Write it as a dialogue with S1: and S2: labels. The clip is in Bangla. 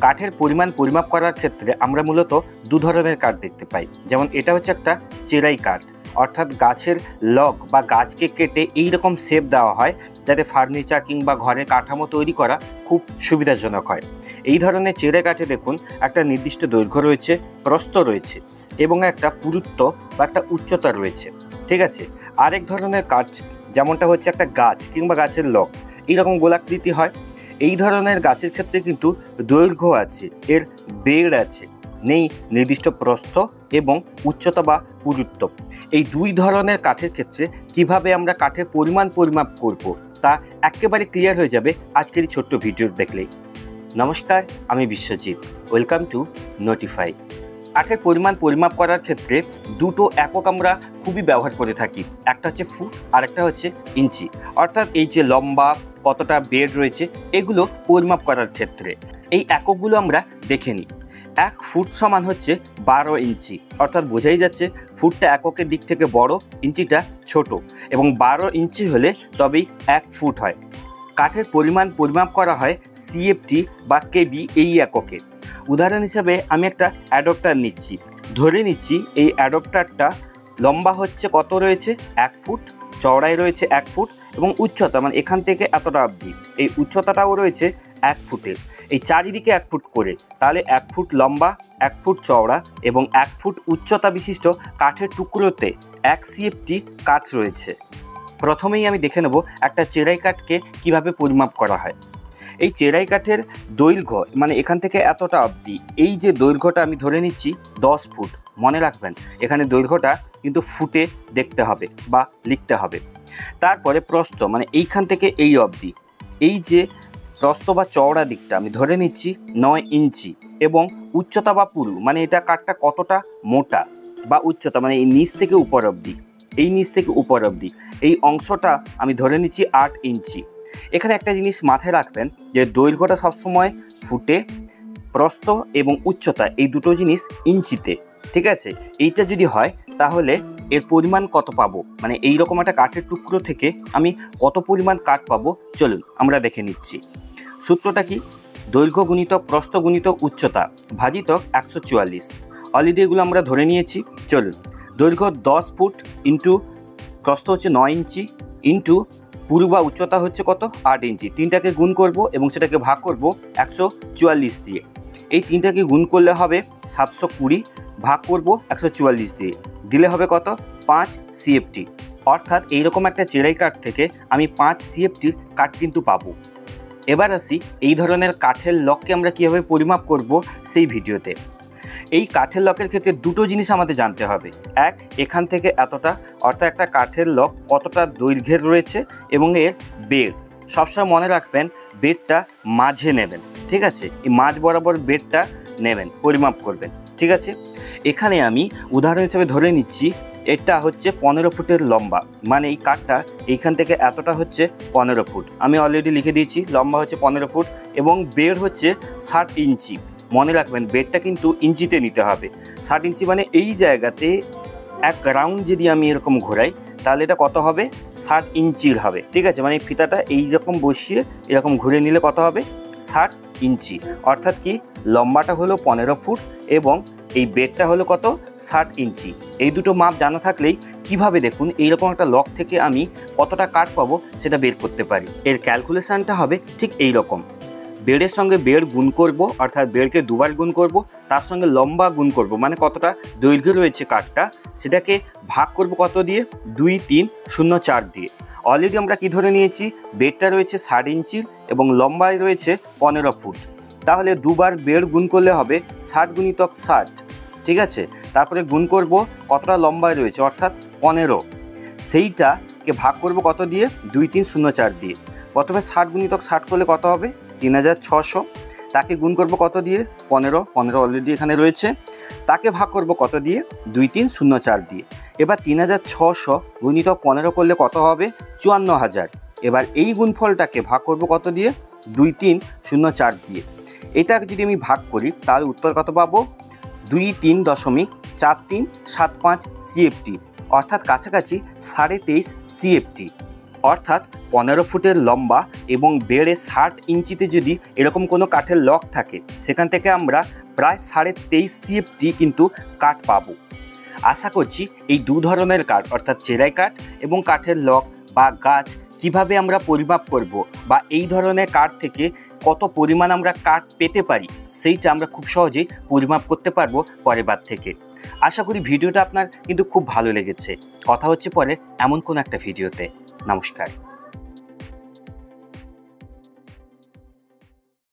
S1: কাঠের পরিমাণ পরিমাপ করার ক্ষেত্রে আমরা মূলত দু ধরনের কাঠ দেখতে পাই। যেমন এটা হচ্ছে একটা চেরাই কাঠ, অর্থাৎ গাছের লগ বা গাছকে কেটে এই রকম শেপ দেওয়া হয় যাতে ফার্নিচার কিংবা ঘরের কাঠামো তৈরি করা খুব সুবিধাজনক হয়। এই ধরনের চেরাই কাঠে দেখুন একটা নির্দিষ্ট দৈর্ঘ্য রয়েছে, প্রস্থ রয়েছে এবং একটা পুরুত্ব বা একটা উচ্চতা রয়েছে। ঠিক আছে, আরেক ধরনের কাঠ যেমনটা হচ্ছে একটা গাছ কিংবা গাছের লগ এইরকম গোলাকৃতি হয়। এই ধরনের গাছের ক্ষেত্রে কিন্তু দৈর্ঘ্য আছে, এর বেড় আছে, নেই নির্দিষ্ট প্রস্থ এবং উচ্চতা বা পুরুত্ব। এই দুই ধরনের কাঠের ক্ষেত্রে কিভাবে আমরা কাঠের পরিমাণ পরিমাপ করব তা একেবারে ক্লিয়ার হয়ে যাবে আজকের এই ছোট্ট ভিডিও দেখলেই। নমস্কার, আমি বিশ্বজিৎ, ওয়েলকাম টু নোটিফাই। কাঠের পরিমাণ পরিমাপ করার ক্ষেত্রে দুটো একক আমরা খুবই ব্যবহার করে থাকি, একটা হচ্ছে ফুট আর একটা হচ্ছে ইঞ্চি। অর্থাৎ এই যে লম্বা কতটা বেড রয়েছে এগুলো পরিমাপ করার ক্ষেত্রে এই এককগুলো আমরা দেখে নিই। 1 ফুট সমান হচ্ছে 12 ইঞ্চি, অর্থাৎ বোঝাই যাচ্ছে ফুটটা এককের দিক থেকে বড়, ইঞ্চিটা ছোট, এবং 12 ইঞ্চি হলে তবেই 1 ফুট হয়। কাঠের পরিমাণ পরিমাপ করা হয় সিএফটি বা কেবি এই এককে। উদাহরণ হিসাবে আমি একটা অ্যাডপ্টার নিচ্ছি, ধরে নিচ্ছি এই অ্যাডপ্টারটা লম্বা হচ্ছে কত রয়েছে 1 ফুট, চওড়াই রয়েছে 1 ফুট এবং উচ্চতা মানে এখান থেকে এতটা অবধি এই উচ্চতাটাও রয়েছে 1 ফুটের। এই চারিদিকে 1 ফুট করে, তাহলে 1 ফুট লম্বা, 1 ফুট চওড়া এবং 1 ফুট উচ্চতা বিশিষ্ট কাঠের টুকরোতে 1 সিএফটি কাঠ রয়েছে। প্রথমেই আমি দেখে নেব একটা চেরাই কাঠকে কিভাবে পরিমাপ করা হয়। এই চেরাই কাঠের দৈর্ঘ্য মানে এখান থেকে এতটা অবধি, এই যে দৈর্ঘ্যটা আমি ধরে নিচ্ছি 10 ফুট। মনে রাখবেন এখানে দৈর্ঘ্যটা কিন্তু ফুটে দেখতে হবে বা লিখতে হবে। তারপরে প্রস্থ মানে এইখান থেকে এই অবধি, এই যে প্রস্থ বা চওড়া দিকটা আমি ধরে নিচ্ছি 9 ইঞ্চি এবং উচ্চতা বা পুরু মানে এটা কাঠটা কতটা মোটা বা উচ্চতা মানে এই নিচ থেকে উপর অবধি, এই নিচ থেকে উপর অবধি এই অংশটা আমি ধরে নিচ্ছি 8 ইঞ্চি। এখানে একটা জিনিস মাথায় রাখবেন যে দৈর্ঘ্যটা সবসময় ফুটে, প্রস্থ এবং উচ্চতা এই দুটো জিনিস ইঞ্চিতে। ঠিক আছে, এইটা যদি হয় তাহলে এর পরিমাণ কত পাবো, মানে এই রকম একটা কাঠের টুকরো থেকে আমি কত পরিমাণ কাঠ পাবো চলুন আমরা দেখে নিচ্ছি। সূত্রটা কি? দৈর্ঘ্য গুণিতক প্রস্থ গুণিতক উচ্চতা ভাজিতক 144। অলরেডি এগুলো আমরা ধরে নিয়েছি। চলুন, দৈর্ঘ্য 10 ফুট ইন্টু প্রস্থ হচ্ছে 9 ইঞ্চি ইন্টু পুরু বা উচ্চতা হচ্ছে কত 8 ইঞ্চি, তিনটাকে গুণ করব এবং সেটাকে ভাগ করব 144 দিয়ে। এই তিনটাকে গুণ করলে হবে 720, ভাগ করব 144 দিয়ে, দিলে হবে কত 5 সিএফটি। অর্থাৎ এইরকম একটা চেরাই কাঠ থেকে আমি 5 সিএফটির কাঠ কিন্তু পাবো। এবার আসি এই ধরনের কাঠের লককে আমরা কীভাবে পরিমাপ করব সেই ভিডিওতে। এই কাঠের লকের ক্ষেত্রে দুটো জিনিস আমাদের জানতে হবে। এক, এখান থেকে এতটা, অর্থাৎ একটা কাঠের লক কতটা দৈর্ঘ্যের রয়েছে এবং এর বেড়। সবসময় মনে রাখবেন বেড়টা মাঝে নেবেন। ঠিক আছে, এই মাঝ বরাবর বেড়টা নেবেন, পরিমাপ করবেন। ঠিক আছে, এখানে আমি উদাহরণ হিসেবে ধরে নিচ্ছি এটা হচ্ছে 15 ফুটের লম্বা, মানে এই কাঠটা এইখান থেকে এতটা হচ্ছে 15 ফুট। আমি অলরেডি লিখে দিয়েছি লম্বা হচ্ছে 15 ফুট এবং বেড় হচ্ছে 60 ইঞ্চি। মনে রাখবেন বেডটা কিন্তু ইঞ্চিতে নিতে হবে। 60 ইঞ্চি মানে এই জায়গাতে এক রাউন্ড যদি আমি এরকম ঘোরাই তাহলে এটা কত হবে 60 ইঞ্চির হবে। ঠিক আছে, মানে ফিতাটা এইরকম বসিয়ে এরকম ঘুরে নিলে কত হবে 60 ইঞ্চি। অর্থাৎ কি লম্বাটা হলো 15 ফুট এবং এই বেডটা হলো কত 60 ইঞ্চি। এই দুটো মাপ জানা থাকলেই কিভাবে দেখুন এইরকম একটা লক থেকে আমি কতটা কাঠ পাবো সেটা বের করতে পারি। এর ক্যালকুলেশানটা হবে ঠিক এই রকম। বেড়ের সঙ্গে বেড় গুণ করব, অর্থাৎ বেড়কে দুবার গুণ করব, তার সঙ্গে লম্বা গুণ করব মানে কতটা দৈর্ঘ্য রয়েছে কাঠটা সেটাকে ভাগ করব কত দিয়ে 2304 দিয়ে। অলরেডি আমরা কি ধরে নিয়েছি বেড়টা রয়েছে 60 ইঞ্চির এবং লম্বায় রয়েছে 15 ফুট। তাহলে দুবার বেড় গুণ করলে হবে 60 গুণিতক 60। ঠিক আছে, তারপরে গুণ করব কতটা লম্বায় রয়েছে অর্থাৎ 15, সেইটাকে ভাগ করব কত দিয়ে 2304 দিয়ে। প্রথমে 60 গুণিতক 60 করলে কত হবে 3600, তাকে গুণ করব কত দিয়ে 15 অলরেডি এখানে রয়েছে, তাকে ভাগ করব কত দিয়ে 2304 দিয়ে। এবার 3600 গুণিতক 15 করলে কত হবে 54000। এবার এই গুণফলটাকে ভাগ করব কত দিয়ে 2304 দিয়ে। এটাকে যদি আমি ভাগ করি তাহলে উত্তর কত পাবো 23.4375 সিএফটি, অর্থাৎ কাছাকাছি 23.5 সিএফটি। অর্থাৎ 15 ফুটের লম্বা এবং বেড়ে 60 ইঞ্চিতে যদি এরকম কোনো কাঠের লক থাকে, সেখান থেকে আমরা প্রায় 23.5 CFT কিন্তু কাঠ পাবো। আশা করছি এই দু ধরনের কাঠ অর্থাৎ চেরাই কাঠ এবং কাঠের লক বা গাছ কিভাবে আমরা পরিমাপ করব বা এই ধরনের কাঠ থেকে কত পরিমাণ আমরা কাঠ পেতে পারি সেইটা আমরা খুব সহজেই পরিমাপ করতে পারবো পরের বার থেকে। আশা করি ভিডিওটা আপনার কিন্তু খুব ভালো লেগেছে। কথা হচ্ছে পরে এমন কোনো একটা ভিডিওতে। নমস্কার।